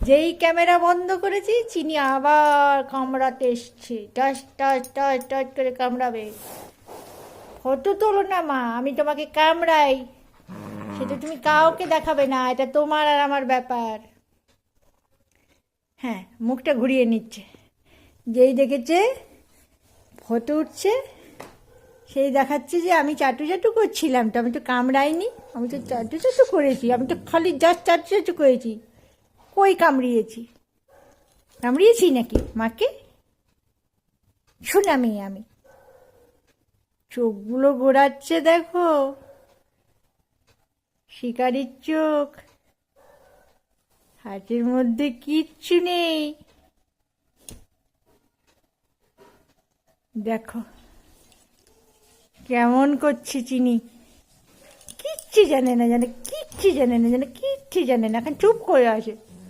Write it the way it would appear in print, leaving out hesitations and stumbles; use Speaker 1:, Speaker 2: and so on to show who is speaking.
Speaker 1: যেই ক্যামেরা বন্ধ করেছি চিনি আবার কামড়াতে এসছে, টাস টাস টাস টাস করে কামড়াবে। ফটো তোলো না মা, আমি তোমাকে কামড়াই, সেটা তুমি কাউকে দেখাবে না, এটা তোমার আর আমার ব্যাপার। হ্যাঁ, মুখটা ঘুরিয়ে নিচ্ছে, যেই দেখেছে ফটো উঠছে সেই দেখাচ্ছে যে আমি চাটু চাটু করছিলাম, তো আমি তো কামড়াইনি, আমি তো চাটু চাটু করেছি, আমি তো খালি জাস্ট চাটু চাটু করেছি। কই কামড়িয়েছি? কামড়িয়েছি নাকি মাকে? শোনামি আমি। চোখগুলো ঘোরাচ্ছে দেখো, শিকারির চোখ, হাতের মধ্যে কিচ্ছু নেই। দেখো কেমন করছে চিনি, কিচ্ছু জানে না, জানে কিচ্ছু জানে না, জানে কিচ্ছু জানে না, এখন চুপ করে আছে।